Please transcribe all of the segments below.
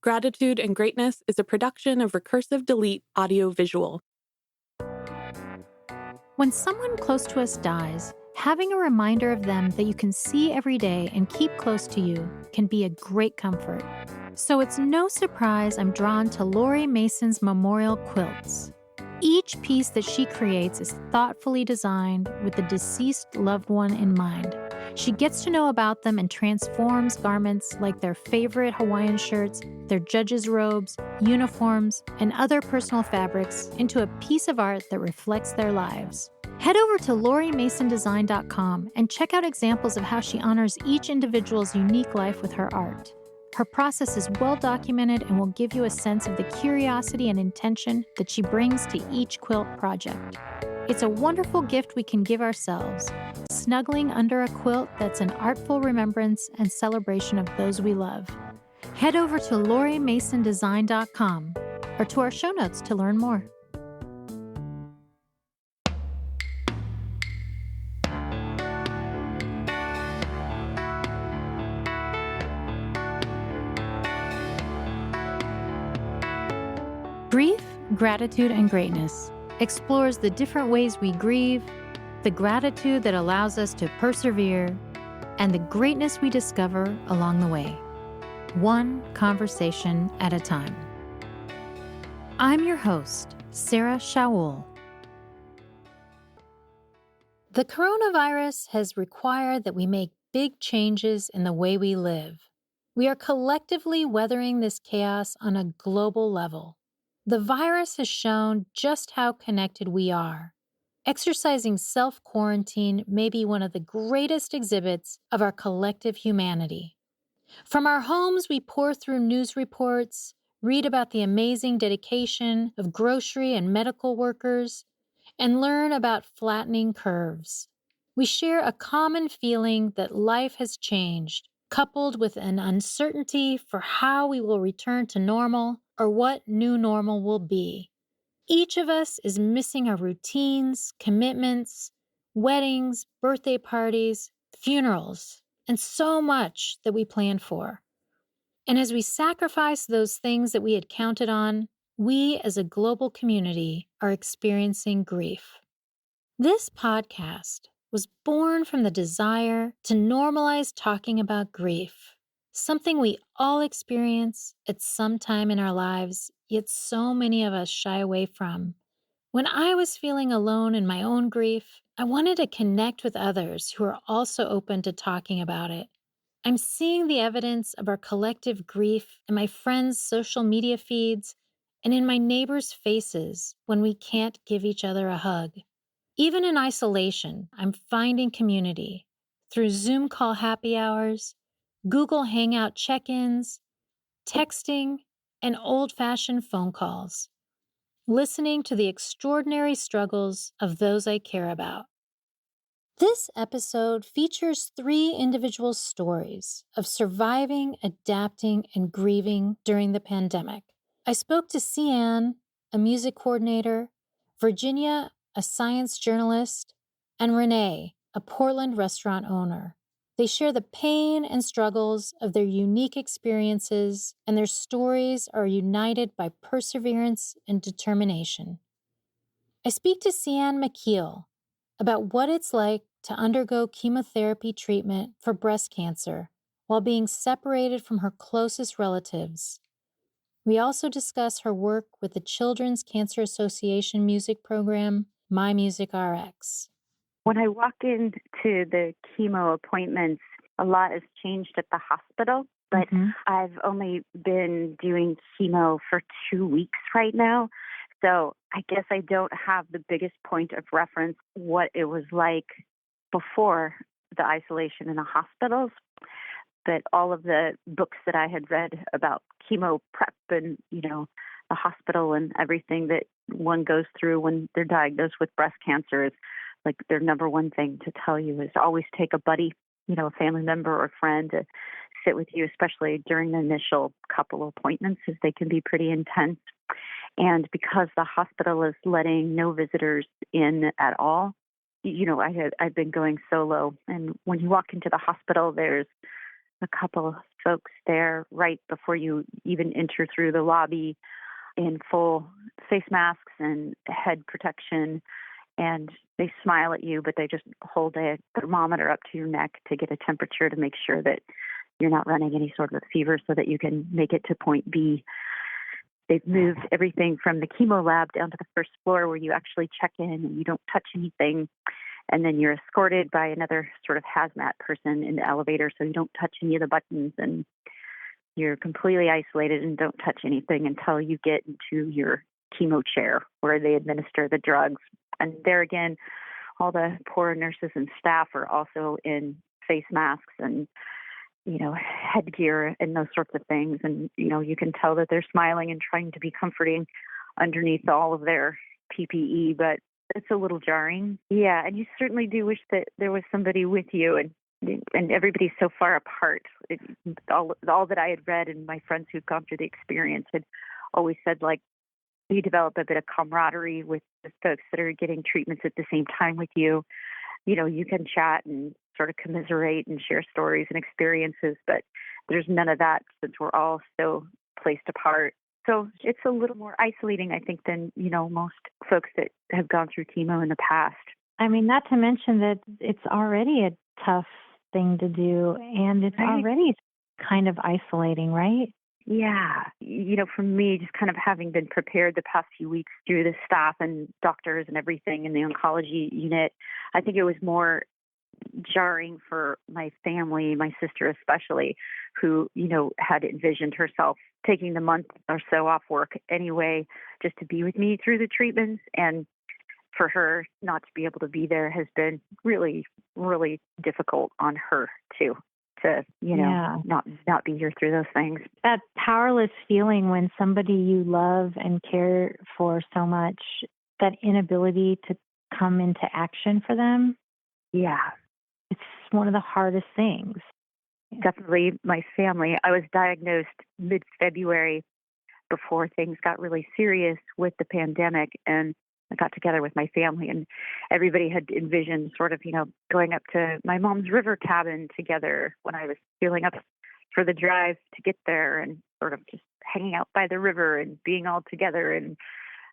Gratitude and Greatness is a production of Recursive Delete Audio Visual. When someone close to us dies, having a reminder of them that you can see every day and keep close to you can be a great comfort. So it's no surprise I'm drawn to Lori Mason's memorial quilts. Each piece that she creates is thoughtfully designed with the deceased loved one in mind. She gets to know about them and transforms garments like their favorite Hawaiian shirts, their judges' robes, uniforms, and other personal fabrics into a piece of art that reflects their lives. Head over to LoriMasonDesign.com and check out examples of how she honors each individual's unique life with her art. Her process is well documented and will give you a sense of the curiosity and intention that she brings to each quilt project. It's a wonderful gift we can give ourselves, snuggling under a quilt that's an artful remembrance and celebration of those we love. Head over to LoriMasonDesign.com or to our show notes to learn more. Grief, Gratitude, and Greatness explores the different ways we grieve, the gratitude that allows us to persevere, and the greatness we discover along the way, one conversation at a time. I'm your host, Sarah Shaoul. The coronavirus has required that we make big changes in the way we live. We are collectively weathering this chaos on a global level. The virus has shown just how connected we are. Exercising self-quarantine may be one of the greatest exhibits of our collective humanity. From our homes, we pour through news reports, read about the amazing dedication of grocery and medical workers, and learn about flattening curves. We share a common feeling that life has changed, coupled with an uncertainty for how we will return to normal or what new normal will be. Each of us is missing our routines, commitments, weddings, birthday parties, funerals, and so much that we planned for. And as we sacrifice those things that we had counted on, we as a global community are experiencing grief. This podcast was born from the desire to normalize talking about grief, something we all experience at some time in our lives, yet so many of us shy away from. When I was feeling alone in my own grief, I wanted to connect with others who are also open to talking about it. I'm seeing the evidence of our collective grief in my friends' social media feeds and in my neighbors' faces when we can't give each other a hug. Even in isolation, I'm finding community through Zoom call happy hours, Google Hangout check-ins, texting, and old-fashioned phone calls, listening to the extraordinary struggles of those I care about. This episode features 3 individual stories of surviving, adapting, and grieving during the pandemic. I spoke to Seann, a music coordinator, Virginia, a science journalist, and Rene, a Portland restaurant owner. They share the pain and struggles of their unique experiences, and their stories are united by perseverance and determination. I speak to Seann McKeel about what it's like to undergo chemotherapy treatment for breast cancer while being separated from her closest relatives. We also discuss her work with the Children's Cancer Association music program, MyMusicRx. When I walk into the chemo appointments, a lot has changed at the hospital, but I've only been doing chemo for 2 weeks right now. So I guess I don't have the biggest point of reference what it was like before the isolation in the hospitals. But all of the books that I had read about chemo prep and, the hospital and everything that one goes through when they're diagnosed with breast cancer is like their number one thing to tell you is always take a buddy, a family member or friend to sit with you, especially during the initial couple of appointments, as they can be pretty intense. And because the hospital is letting no visitors in at all, I've been going solo. And when you walk into the hospital, there's a couple of folks there right before you even enter through the lobby in full face masks and head protection. And they smile at you, but they just hold a thermometer up to your neck to get a temperature to make sure that you're not running any sort of fever so that you can make it to point B. They've moved everything from the chemo lab down to the first floor where you actually check in and you don't touch anything. And then you're escorted by another sort of hazmat person in the elevator so you don't touch any of the buttons, and you're completely isolated and don't touch anything until you get into your chemo chair where they administer the drugs. And there again, all the poor nurses and staff are also in face masks and, headgear and those sorts of things. And, you can tell that they're smiling and trying to be comforting underneath all of their PPE, but it's a little jarring. Yeah, and you certainly do wish that there was somebody with you, and everybody's so far apart. All that I had read and my friends who've gone through the experience had always said, like, you develop a bit of camaraderie with the folks that are getting treatments at the same time with you. You can chat and sort of commiserate and share stories and experiences, but there's none of that since we're all so placed apart. So it's a little more isolating, I think, than, most folks that have gone through chemo in the past. I mean, not to mention that it's already a tough thing to do, and it's already kind of isolating, right? Yeah. For me, just kind of having been prepared the past few weeks through the staff and doctors and everything in the oncology unit, I think it was more jarring for my family, my sister especially, who, had envisioned herself taking the month or so off work anyway, just to be with me through the treatments. And for her not to be able to be there has been really, really difficult on her too, to, not be here through those things. That powerless feeling when somebody you love and care for so much, that inability to come into action for them. Yeah. It's one of the hardest things. Definitely my family. I was diagnosed mid-February before things got really serious with the pandemic, and I got together with my family, and everybody had envisioned sort of, going up to my mom's river cabin together when I was feeling up for the drive to get there, and sort of just hanging out by the river and being all together. And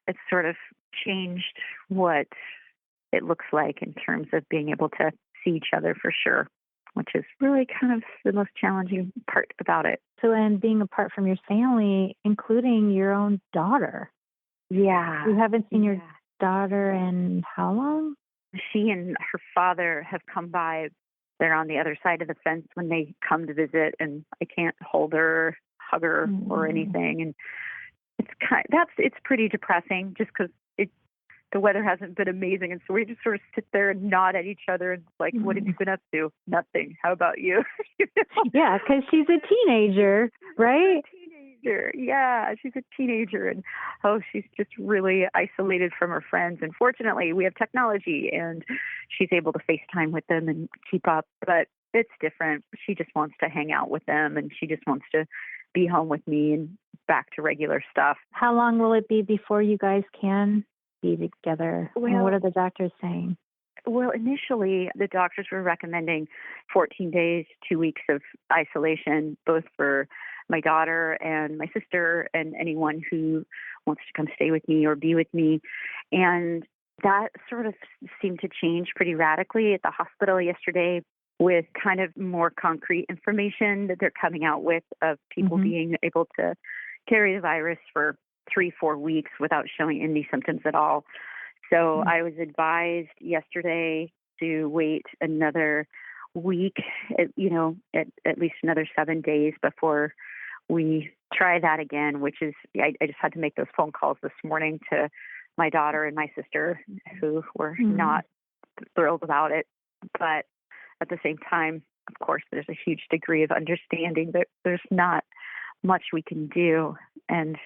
it's sort of changed what it looks like in terms of being able to see each other for sure, which is really kind of the most challenging part about it. So, and being apart from your family, including your own daughter. Yeah. You haven't seen your daughter in how long? She and her father have come by. They're on the other side of the fence when they come to visit, and I can't hold her, hug her, or anything. And it's pretty depressing, just because the weather hasn't been amazing, and so we just sort of sit there and nod at each other and like, what have you been up to? Nothing. How about you? Yeah, because she's a teenager, right? Yeah, she's a teenager, and she's just really isolated from her friends. And fortunately, we have technology, and she's able to FaceTime with them and keep up. But it's different. She just wants to hang out with them, and she just wants to be home with me and back to regular stuff. How long will it be before you guys can be together? Well, and what are the doctors saying? Well, initially, the doctors were recommending 14 days, 2 weeks of isolation, both for my daughter and my sister and anyone who wants to come stay with me or be with me. And that sort of seemed to change pretty radically at the hospital yesterday, with kind of more concrete information that they're coming out with of people being able to carry the virus for 3-4 weeks without showing any symptoms at all. So I was advised yesterday to wait another week, at least another 7 days before we try that again, which is, I just had to make those phone calls this morning to my daughter and my sister, who were not thrilled about it. But at the same time, of course, there's a huge degree of understanding that there's not much we can do. And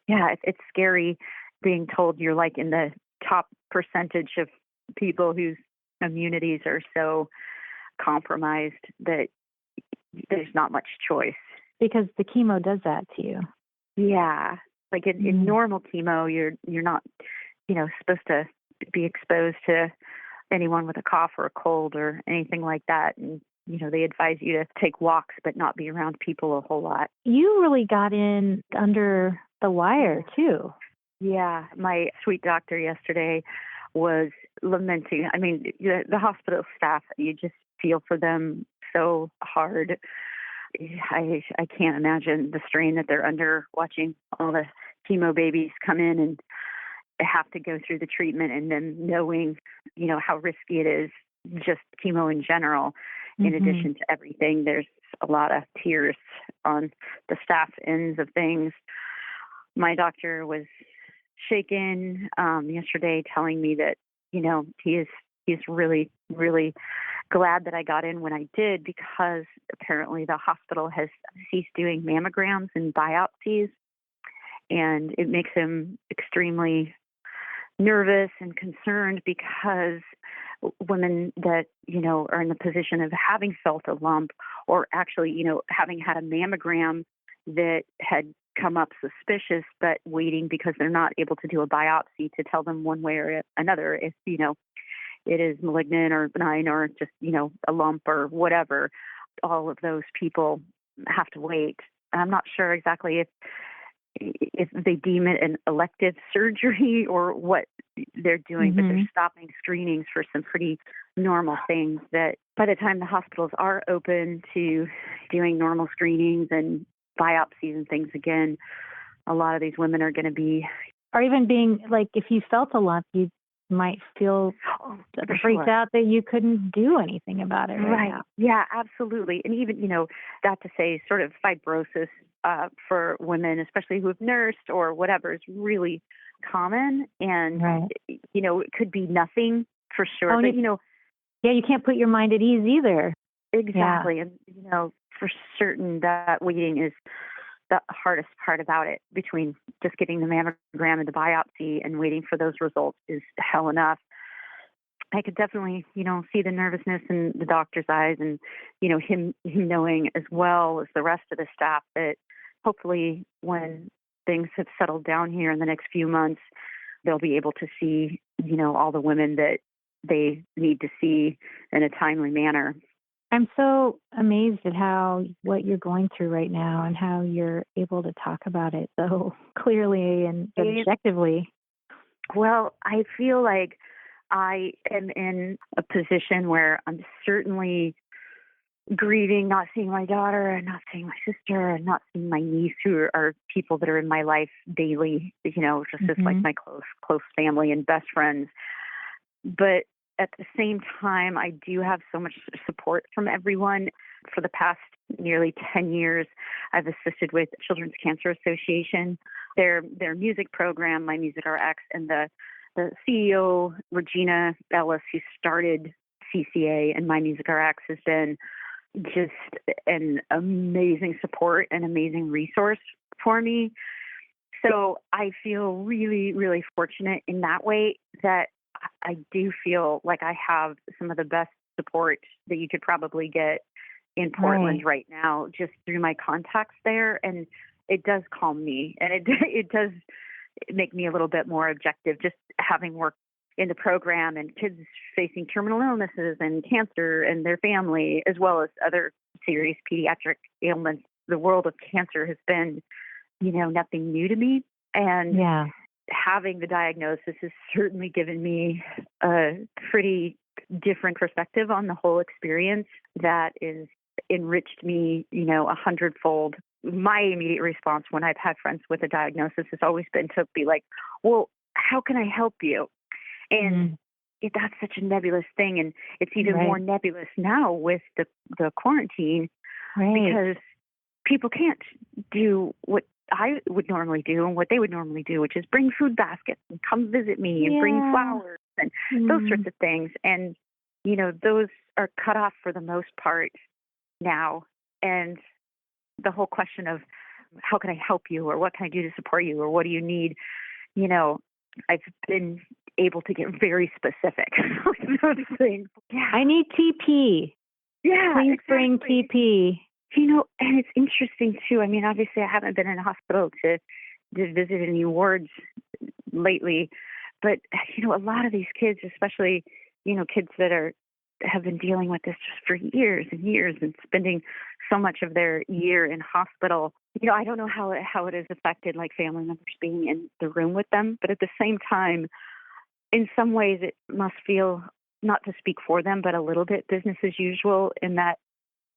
yeah, it's scary being told you're like in the top percentage of people whose immunities are so compromised that there's not much choice. Because the chemo does that to you. Yeah. Like in normal chemo, you're not, supposed to be exposed to anyone with a cough or a cold or anything like that. And they advise you to take walks but not be around people a whole lot. You really got in under the wire, too. Yeah, my sweet doctor yesterday was lamenting. I mean, the hospital staff, you just feel for them so hard. I can't imagine the strain that they're under watching all the chemo babies come in and have to go through the treatment, and then knowing, how risky it is, just chemo in general. In addition to everything, there's a lot of tears on the staff ends of things. My doctor was shaken yesterday, telling me that, he's really, really glad that I got in when I did, because apparently the hospital has ceased doing mammograms and biopsies, and it makes him extremely nervous and concerned, because women that, are in the position of having felt a lump, or actually, having had a mammogram that had come up suspicious, but waiting because they're not able to do a biopsy to tell them one way or another if, it is malignant or benign or just, a lump or whatever. All of those people have to wait. I'm not sure exactly if they deem it an elective surgery or what they're doing, but they're stopping screenings for some pretty normal things that by the time the hospitals are open to doing normal screenings and biopsies and things again, a lot of these women are going to be... Or even being, like, if you felt a lump, you might feel freaked out that you couldn't do anything about it right now. Yeah, absolutely. And even, that to say sort of fibrosis for women, especially who have nursed or whatever, is really common. And, it could be nothing for sure. Oh, but, yeah, you can't put your mind at ease either. Exactly. Yeah. And, for certain that waiting is the hardest part about it. Between just getting the mammogram and the biopsy and waiting for those results is hell enough. I could definitely, see the nervousness in the doctor's eyes, and, him knowing as well as the rest of the staff that hopefully when things have settled down here in the next few months, they'll be able to see, all the women that they need to see in a timely manner. I'm so amazed at what you're going through right now and how you're able to talk about it so clearly and objectively. Well, I feel like I am in a position where I'm certainly grieving not seeing my daughter and not seeing my sister and not seeing my niece, who are people that are in my life daily, just as like my close family and best friends. But at the same time, I do have so much support from everyone. For the past nearly 10 years, I've assisted with Children's Cancer Association, their music program, MyMusicRx, and the CEO, Regina Ellis, who started CCA and MyMusicRx, has been just an amazing support and amazing resource for me. So I feel really, really fortunate in that way, that I do feel like I have some of the best support that you could probably get in Portland right now, just through my contacts there. And it does calm me, and it does make me a little bit more objective, just having worked in the program and kids facing terminal illnesses and cancer and their family, as well as other serious pediatric ailments. The world of cancer has been, nothing new to me. And having the diagnosis has certainly given me a pretty different perspective on the whole experience that is enriched me, 100-fold. My immediate response when I've had friends with a diagnosis has always been to be like, well, how can I help you? And that's such a nebulous thing. And it's even more nebulous now with the quarantine, because people can't do what I would normally do and what they would normally do, which is bring food baskets and come visit me and bring flowers and those sorts of things. And, those are cut off for the most part now. And the whole question of how can I help you, or what can I do to support you, or what do you need? I've been able to get very specific with those things. Yeah. I need TP. Yeah, please bring TP. And it's interesting too. I mean, obviously I haven't been in a hospital to visit any wards lately, but a lot of these kids, especially, kids that are have been dealing with this just for years and years and spending so much of their year in hospital. I don't know how it has affected like family members being in the room with them, but at the same time, in some ways it must feel, not to speak for them, but a little bit business as usual in that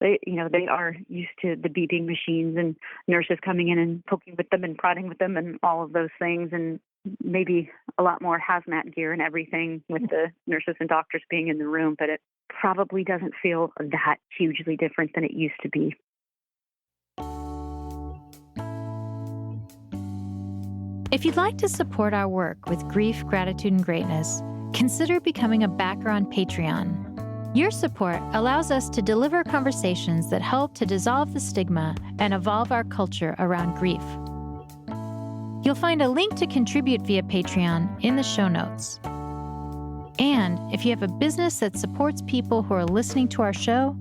they are used to the beeping machines and nurses coming in and poking with them and prodding with them and all of those things, and maybe a lot more hazmat gear and everything with the nurses and doctors being in the room, but it probably doesn't feel that hugely different than it used to be. If you'd like to support our work with grief, gratitude, and greatness, consider becoming a backer on Patreon. Your support allows us to deliver conversations that help to dissolve the stigma and evolve our culture around grief. You'll find a link to contribute via Patreon in the show notes. And if you have a business that supports people who are listening to our show,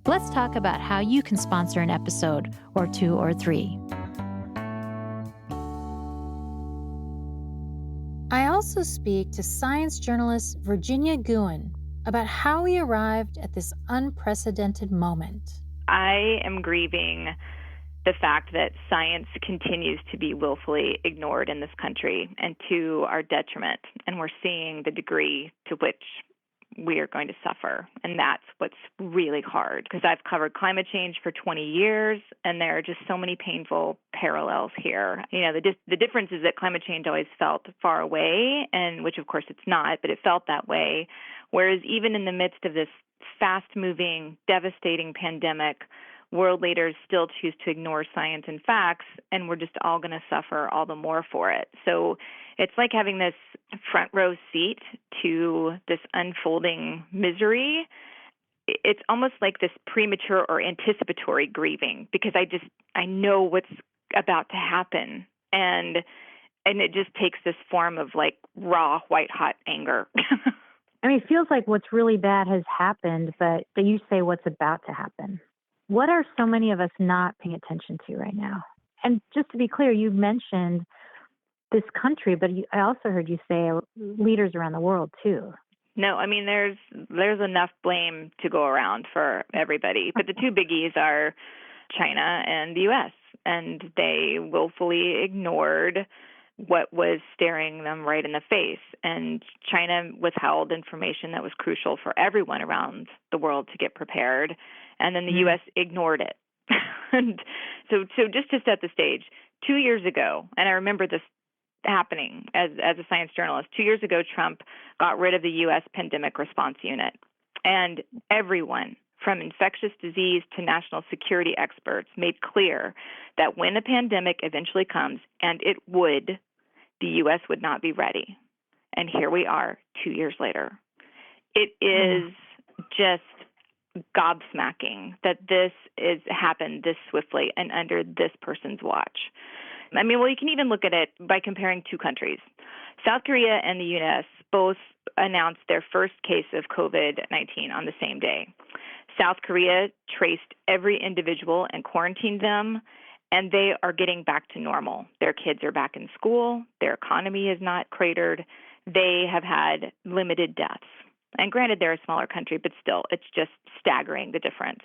let's talk about how you can sponsor an episode or 2 or 3. I also speak to science journalist Virginia Guin about how we arrived at this unprecedented moment. I am grieving the fact that science continues to be willfully ignored in this country and to our detriment. And we're seeing the degree to which we are going to suffer. And that's what's really hard, because I've covered climate change for 20 years, and there are just so many painful parallels here. The difference is that climate change always felt far away, and which of course it's not, but it felt that way. Whereas even in the midst of this fast-moving, devastating pandemic, world leaders still choose to ignore science and facts, and we're just all going to suffer all the more for it. So it's like having this front row seat to this unfolding misery. It's almost like this premature or anticipatory grieving, because I know what's about to happen. And it just takes this form of like raw, white hot anger. I mean, it feels like what's really bad has happened, but you say what's about to happen. What are so many of us not paying attention to right now? And just to be clear, you mentioned this country, but I also heard you say leaders around the world too. No, I mean, there's enough blame to go around for everybody. But the two biggies are China and the U.S., and they willfully ignored what was staring them right in the face. And China withheld information that was crucial for everyone around the world to get prepared. And then the U.S. ignored it. And so just to set the stage, 2 years ago, and I remember this happening as a science journalist, 2 years ago, Trump got rid of the U.S. Pandemic Response Unit. And everyone, from infectious disease to national security experts, made clear that when the pandemic eventually comes, and it would, the U.S. would not be ready. And here we are 2 years later. It is just gobsmacking that this is happened this swiftly and under this person's watch. I mean, well, you can even look at it by comparing two countries. South Korea and the U.S. both announced their first case of COVID-19 on the same day. South Korea traced every individual and quarantined them, and they are getting back to normal. Their kids are back in school. Their economy is not cratered. They have had limited deaths. And granted, they're a smaller country, but still, it's just staggering, the difference.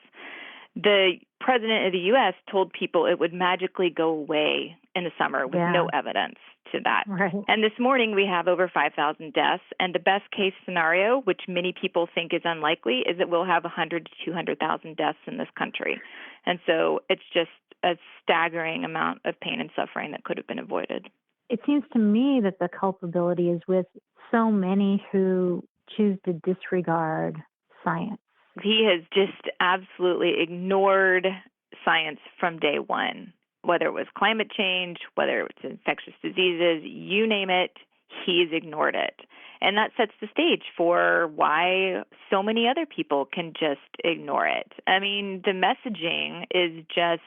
The president of the U.S. told people it would magically go away in the summer with no evidence to that. Right. And this morning, we have over 5,000 deaths. And the best case scenario, which many people think is unlikely, is that we'll have 100 to 200,000 deaths in this country. And so it's just a staggering amount of pain and suffering that could have been avoided. It seems to me that the culpability is with so many who choose to disregard science. He has just absolutely ignored science from day one, whether it was climate change, whether it was infectious diseases, you name it, he's ignored it. And that sets the stage for why so many other people can just ignore it. I mean, the messaging is just,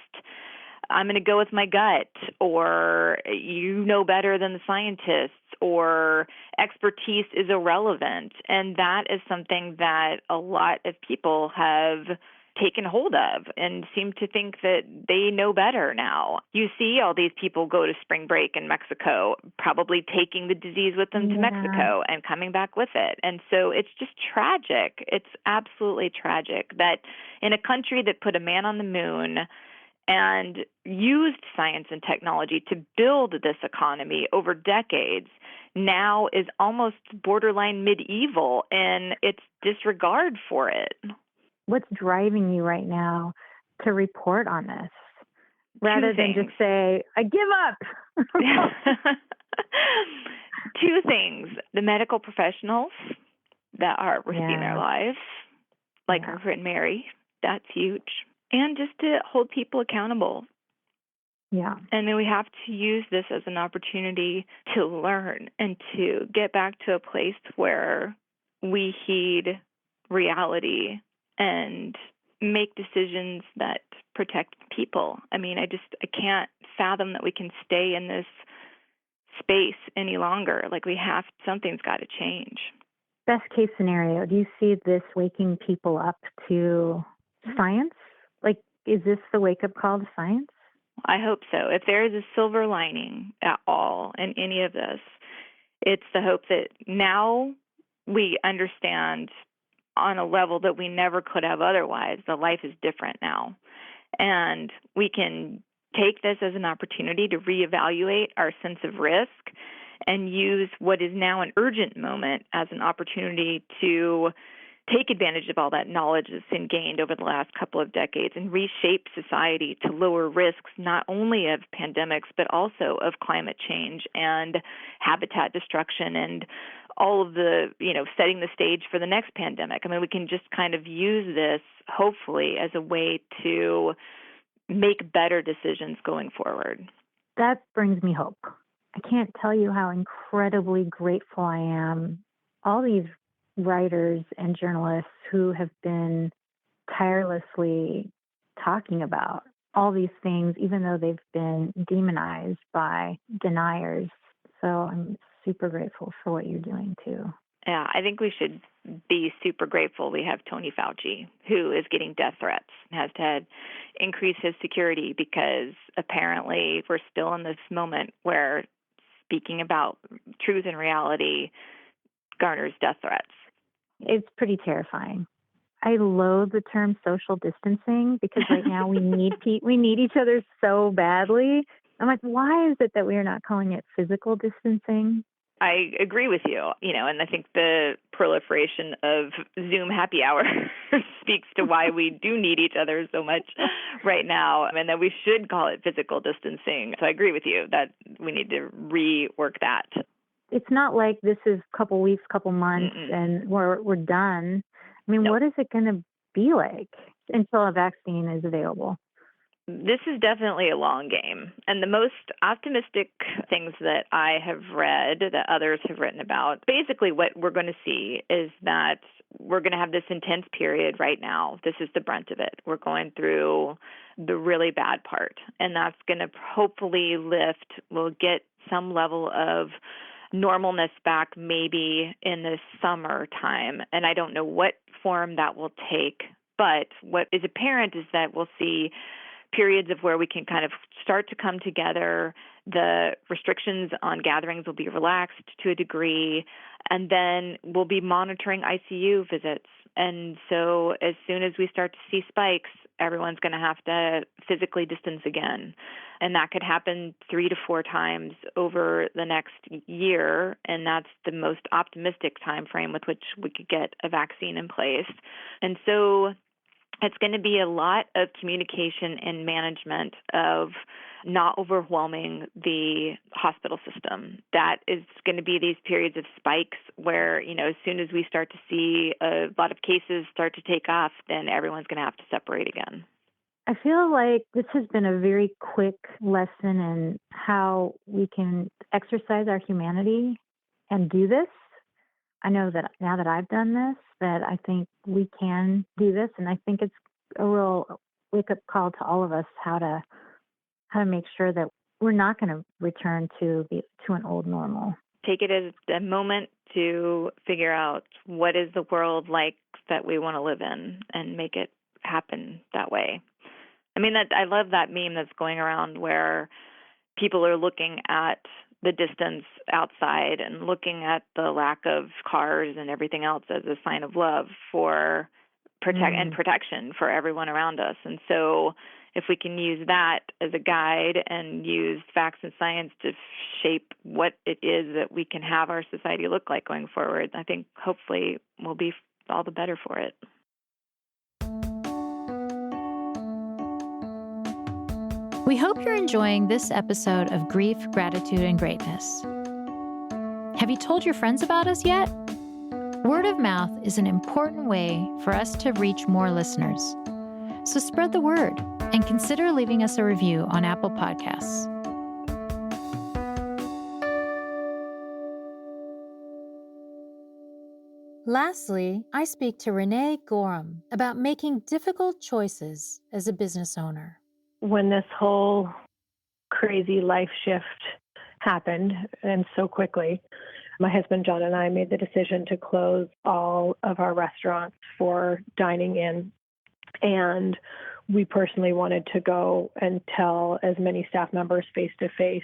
I'm going to go with my gut, or you know better than the scientists, or expertise is irrelevant. And that is something that a lot of people have taken hold of and seem to think that they know better now. You see all these people go to spring break in Mexico, probably taking the disease with them to Mexico and coming back with it. And so it's just tragic. It's absolutely tragic that in a country that put a man on the moon and used science and technology to build this economy over decades, now is almost borderline medieval in its disregard for it. What's driving you right now to report on this rather than just say, I give up? Two things. The medical professionals that are risking their lives, like her friend Mary, that's huge. And just to hold people accountable. Yeah. And then we have to use this as an opportunity to learn and to get back to a place where we heed reality and make decisions that protect people. I mean, I can't fathom that we can stay in this space any longer. Like something's got to change. Best case scenario, do you see this waking people up to science? Like, is this the wake-up call to science? I hope so. If there is a silver lining at all in any of this, it's the hope that now we understand on a level that we never could have otherwise. The life is different now. And we can take this as an opportunity to reevaluate our sense of risk and use what is now an urgent moment as an opportunity to take advantage of all that knowledge that's been gained over the last couple of decades and reshape society to lower risks not only of pandemics, but also of climate change and habitat destruction and all of the, setting the stage for the next pandemic. I mean, we can just kind of use this, hopefully, as a way to make better decisions going forward. That brings me hope. I can't tell you how incredibly grateful I am. All these writers and journalists who have been tirelessly talking about all these things, even though they've been demonized by deniers. So I'm super grateful for what you're doing too. Yeah, I think we should be super grateful we have Tony Fauci, who is getting death threats, has to increase his security because apparently we're still in this moment where speaking about truth and reality garners death threats. It's pretty terrifying. I loathe the term social distancing because right now we need each other so badly. I'm like, why is it that we are not calling it physical distancing? I agree with you, and I think the proliferation of Zoom happy hour speaks to why we do need each other so much right now, and that we should call it physical distancing. So I agree with you that we need to rework that. It's not like this is a couple weeks, couple months, and we're done. I mean, What is it going to be like until a vaccine is available? This is definitely a long game. And the most optimistic things that I have read, that others have written about, basically what we're going to see is that we're going to have this intense period right now. This is the brunt of it. We're going through the really bad part. And that's going to hopefully lift, we'll get some level of normalness back maybe in the summertime. And I don't know what form that will take. But what is apparent is that we'll see periods of where we can kind of start to come together. The restrictions on gatherings will be relaxed to a degree, and then we'll be monitoring ICU visits. And so as soon as we start to see spikes, everyone's going to have to physically distance again. And that could happen 3 to 4 times over the next year, and that's the most optimistic time frame with which we could get a vaccine in place. And so it's going to be a lot of communication and management of not overwhelming the hospital system. That is going to be these periods of spikes where, as soon as we start to see a lot of cases start to take off, then everyone's going to have to separate again. I feel like this has been a very quick lesson in how we can exercise our humanity and do this. I know that now that I've done this, that I think we can do this, and I think it's a real wake-up call to all of us how to make sure that we're not going to return to an old normal. Take it as a moment to figure out what is the world like that we want to live in and make it happen that way. I mean, I love that meme that's going around where people are looking at the distance outside and looking at the lack of cars and everything else as a sign of love for and protection for everyone around us. And so if we can use that as a guide and use facts and science to shape what it is that we can have our society look like going forward, I think hopefully we'll be all the better for it. We hope you're enjoying this episode of Grief, Gratitude, and Greatness. Have you told your friends about us yet? Word of mouth is an important way for us to reach more listeners. So spread the word and consider leaving us a review on Apple Podcasts. Lastly, I speak to Rene Gorham about making difficult choices as a business owner. When this whole crazy life shift happened, and so quickly, my husband John and I made the decision to close all of our restaurants for dining in. And we personally wanted to go and tell as many staff members face to face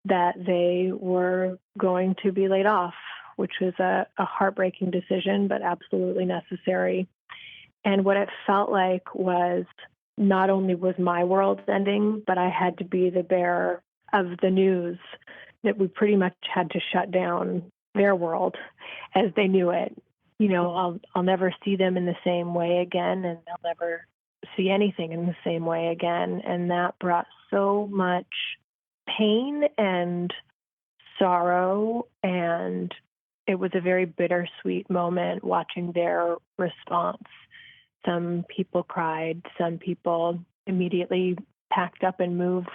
that they were going to be laid off, which was a heartbreaking decision, but absolutely necessary. And what it felt like was not only was my world ending, but I had to be the bearer of the news that we pretty much had to shut down their world as they knew it. You know, I'll never see them in the same way again, and they'll never see anything in the same way again. And that brought so much pain and sorrow, and it was a very bittersweet moment watching their response. Some people cried, some people immediately packed up and moved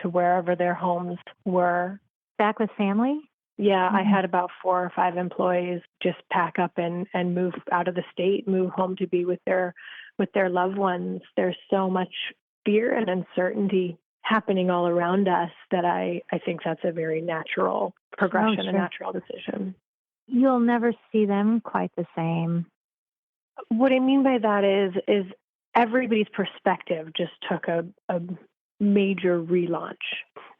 to wherever their homes were. Back with family? Yeah, I had about 4 or 5 employees just pack up and move out of the state, move home to be with their loved ones. There's so much fear and uncertainty happening all around us that I think that's a very natural progression, a natural decision. You'll never see them quite the same. What I mean by that is everybody's perspective just took a major relaunch.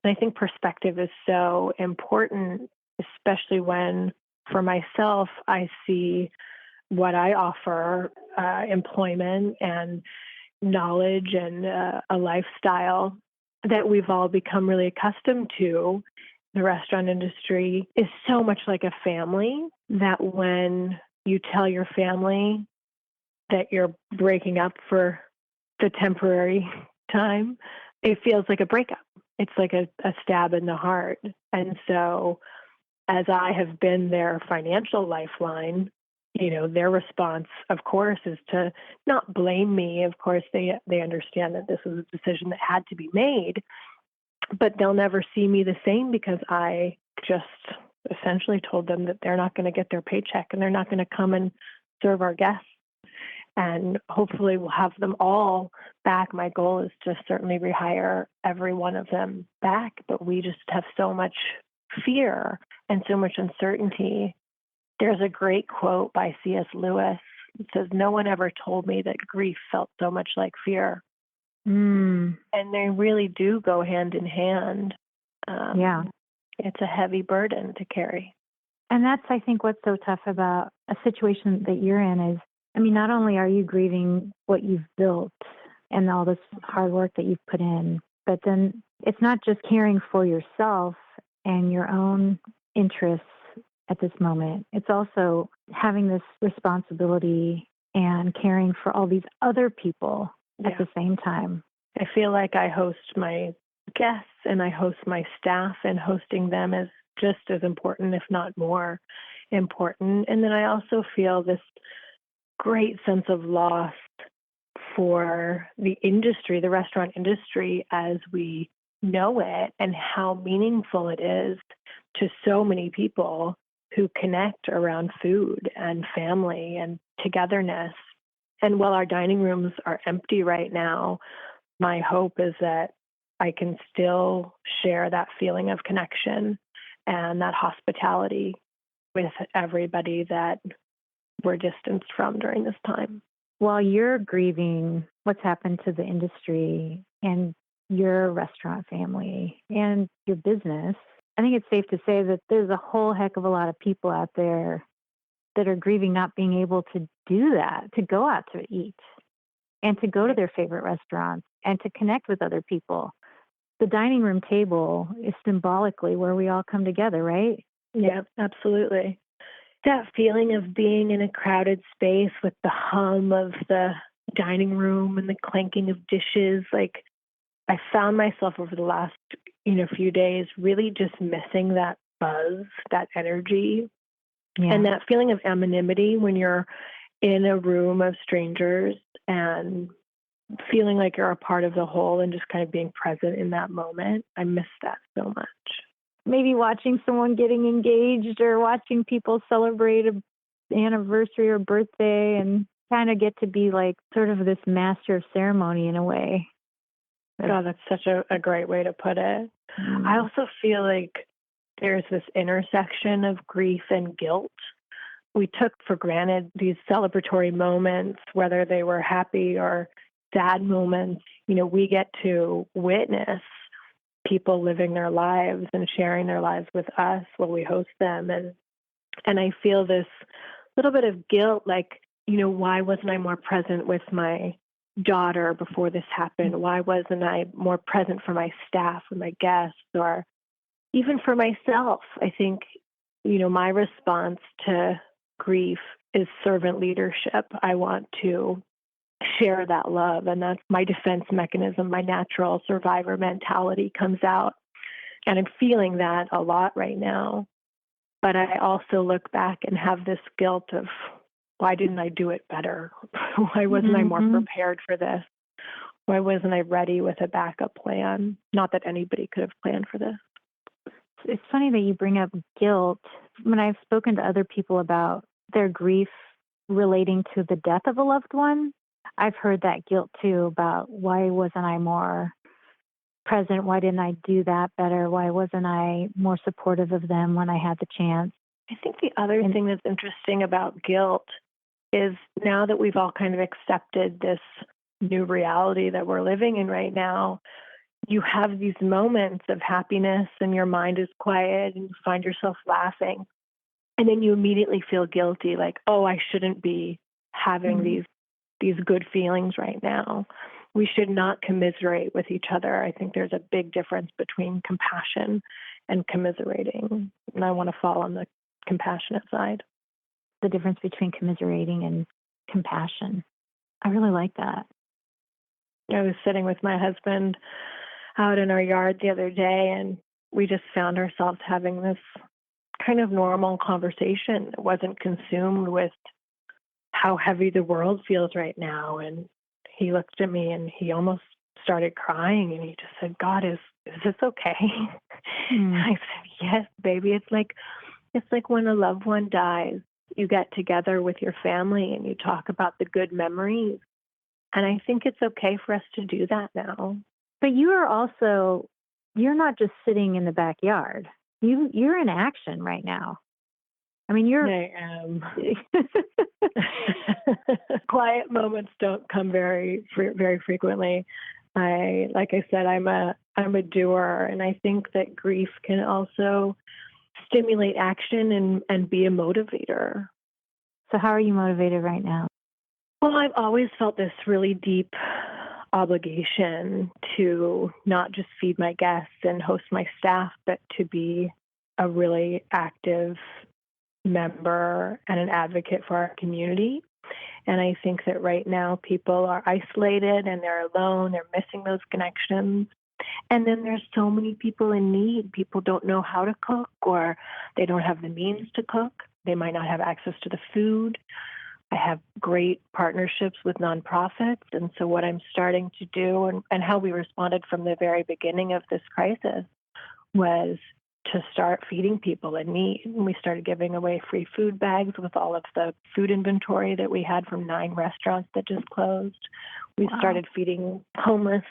And I think perspective is so important, especially when, for myself, I see what I offer, employment and knowledge and a lifestyle that we've all become really accustomed to. The restaurant industry is so much like a family that when you tell your family that you're breaking up for the temporary time, it feels like a breakup. It's like a stab in the heart. And so as I have been their financial lifeline, you know, their response, of course, is to not blame me. Of course, they understand that this was a decision that had to be made, but they'll never see me the same because I just essentially told them that they're not going to get their paycheck and they're not going to come and serve our guests. And hopefully we'll have them all back. My goal is to certainly rehire every one of them back, but we just have so much fear and so much uncertainty. There's a great quote by C.S. Lewis. It says, "No one ever told me that grief felt so much like fear." And they really do go hand in hand. It's a heavy burden to carry. And that's, I think, what's so tough about a situation that you're in is, I mean, not only are you grieving what you've built and all this hard work that you've put in, but then it's not just caring for yourself and your own interests at this moment. It's also having this responsibility and caring for all these other people at the same time. I feel like I host my guests and I host my staff, and hosting them is just as important, if not more important. And then I also feel this great sense of loss for the industry, the restaurant industry as we know it, and how meaningful it is to so many people who connect around food and family and togetherness. And while our dining rooms are empty right now, my hope is that I can still share that feeling of connection and that hospitality with everybody that we're distanced from during this time. while you're grieving what's happened to the industry and your restaurant family and your business, I think it's safe to say that there's a whole heck of a lot of people out there that are grieving not being able to do that, to go out to eat and to go to their favorite restaurants and to connect with other people. The dining room table is symbolically where we all come together, right? Yeah, absolutely. That feeling of being in a crowded space with the hum of the dining room and the clanking of dishes, like I found myself over the last, few days really just missing that buzz, that energy, and that feeling of anonymity when you're in a room of strangers and feeling like you're a part of the whole and just kind of being present in that moment. I miss that so much. Maybe watching someone getting engaged or watching people celebrate an anniversary or birthday and kind of get to be like sort of this master of ceremony in a way. God, that's such a great way to put it. I also feel like there's this intersection of grief and guilt. We took for granted these celebratory moments, whether they were happy or sad moments. We get to witness people living their lives and sharing their lives with us while we host them. And I feel this little bit of guilt, like, why wasn't I more present with my daughter before this happened? Why wasn't I more present for my staff and my guests, or even for myself? I think, my response to grief is servant leadership. I want to share that love, and that's my defense mechanism. My natural survivor mentality comes out, and I'm feeling that a lot right now. But I also look back and have this guilt of, why didn't I do it better? Why wasn't I more prepared for this? Why wasn't I ready with a backup plan? Not that anybody could have planned for this. It's funny that you bring up guilt. When I've spoken to other people about their grief relating to the death of a loved one, I've heard that guilt too, about why wasn't I more present? Why didn't I do that better? Why wasn't I more supportive of them when I had the chance? I think the other thing that's interesting about guilt is now that we've all kind of accepted this new reality that we're living in right now, you have these moments of happiness and your mind is quiet and you find yourself laughing. And then you immediately feel guilty, like, oh, I shouldn't be having these good feelings right now. We should not commiserate with each other. I think there's a big difference between compassion and commiserating. And I want to fall on the compassionate side. The difference between commiserating and compassion. I really like that. I was sitting with my husband out in our yard the other day, and we just found ourselves having this kind of normal conversation. It wasn't consumed with how heavy the world feels right now. And he looked at me and he almost started crying, and he just said, God, is this okay? And I said, yes, baby. It's like when a loved one dies, you get together with your family and you talk about the good memories. And I think it's okay for us to do that now. But you're not just sitting in the backyard. You're in action right now. I mean, I am. Quiet moments don't come very frequently. Like I said, I'm a doer, and I think that grief can also stimulate action and be a motivator. So how are you motivated right now? Well, I've always felt this really deep obligation to not just feed my guests and host my staff, but to be a really active member and an advocate for our community. And I think that right now people are isolated and they're alone, they're missing those connections. And then there's so many people in need. People don't know how to cook, or they don't have the means to cook. They might not have access to the food. I have great partnerships with nonprofits. And so what I'm starting to do, and how we responded from the very beginning of this crisis, was to start feeding people in need. And we started giving away free food bags with all of the food inventory that we had from 9 restaurants that just closed. We started feeding homeless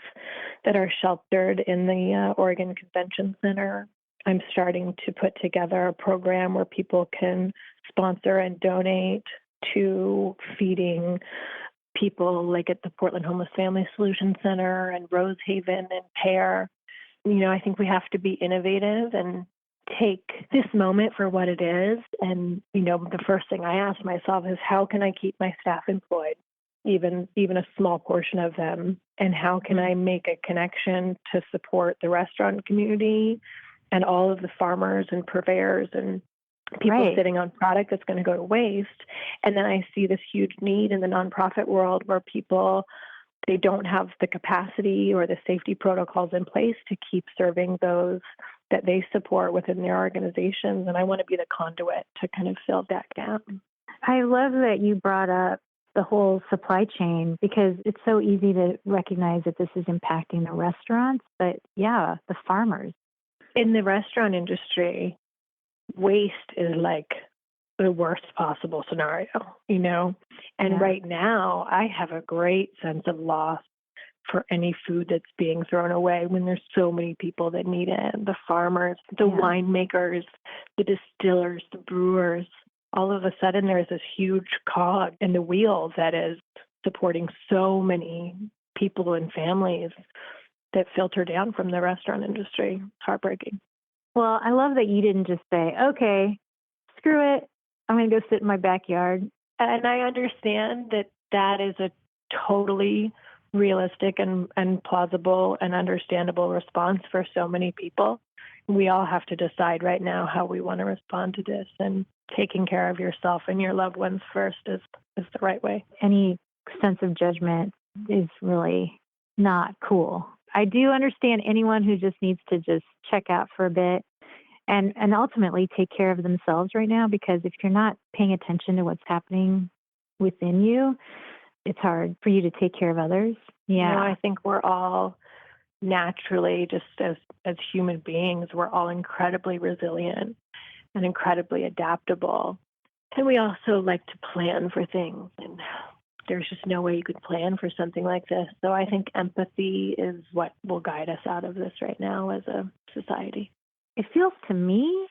that are sheltered in the Oregon Convention Center. I'm starting to put together a program where people can sponsor and donate to feeding people like at the Portland Homeless Family Solution Center and Rosehaven and Pear. I think we have to be innovative and take this moment for what it is. And, the first thing I ask myself is, how can I keep my staff employed, even a small portion of them? And how can I make a connection to support the restaurant community and all of the farmers and purveyors and people sitting on product that's going to go to waste? And then I see this huge need in the nonprofit world where people, they don't have the capacity or the safety protocols in place to keep serving those that they support within their organizations. And I want to be the conduit to kind of fill that gap. I love that you brought up the whole supply chain, because it's so easy to recognize that this is impacting the restaurants, but the farmers. In the restaurant industry, waste is like the worst possible scenario, And right now, I have a great sense of loss for any food that's being thrown away when there's so many people that need it. The farmers, the winemakers, the distillers, the brewers. All of a sudden, there's this huge cog in the wheel that is supporting so many people and families that filter down from the restaurant industry. It's heartbreaking. Well, I love that you didn't just say, okay, screw it, I'm going to go sit in my backyard. And I understand that is a totally realistic and plausible and understandable response for so many people. We all have to decide right now how we want to respond to this, and taking care of yourself and your loved ones first is the right way. Any sense of judgment is really not cool. I do understand anyone who just needs to just check out for a bit and ultimately take care of themselves right now, because if you're not paying attention to what's happening within you, it's hard for you to take care of others. Yeah. I think we're all naturally, just as human beings, we're all incredibly resilient and incredibly adaptable. And we also like to plan for things. And there's just no way you could plan for something like this. So I think empathy is what will guide us out of this right now as a society. It feels to me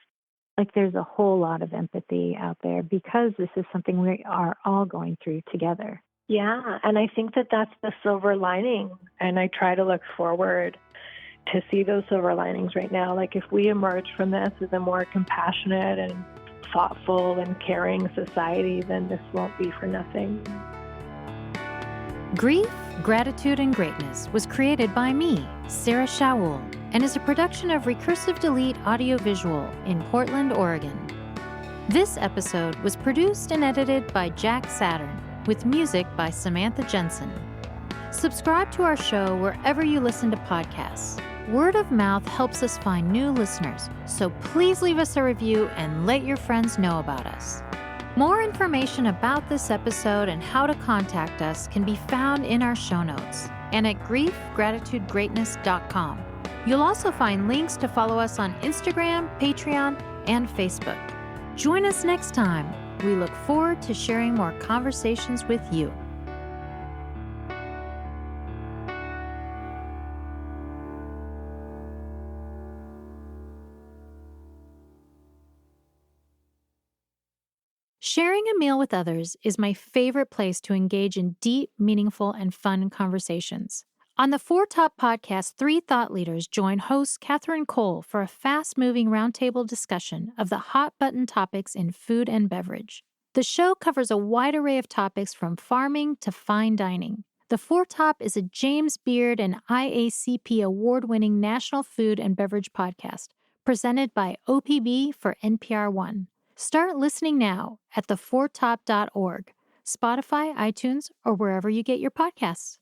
like there's a whole lot of empathy out there, because this is something we are all going through together. Yeah, and I think that's the silver lining. And I try to look forward to see those silver linings right now. Like, if we emerge from this as a more compassionate and thoughtful and caring society, then this won't be for nothing. Grief, Gratitude, and Greatness was created by me, Sarah Shaoul, and is a production of Recursive Delete Audiovisual in Portland, Oregon. This episode was produced and edited by Jack Saturn, with music by Samantha Jensen. Subscribe to our show wherever you listen to podcasts. Word of mouth helps us find new listeners, so please leave us a review and let your friends know about us. More information about this episode and how to contact us can be found in our show notes and at griefgratitudegreatness.com. You'll also find links to follow us on Instagram, Patreon, and Facebook. Join us next time. We look forward to sharing more conversations with you. Sharing a meal with others is my favorite place to engage in deep, meaningful, and fun conversations. On the Four Top podcast, 3 thought leaders join host Catherine Cole for a fast-moving roundtable discussion of the hot-button topics in food and beverage. The show covers a wide array of topics from farming to fine dining. The Four Top is a James Beard and IACP award-winning national food and beverage podcast, presented by OPB for NPR One. Start listening now at thefourtop.org, Spotify, iTunes, or wherever you get your podcasts.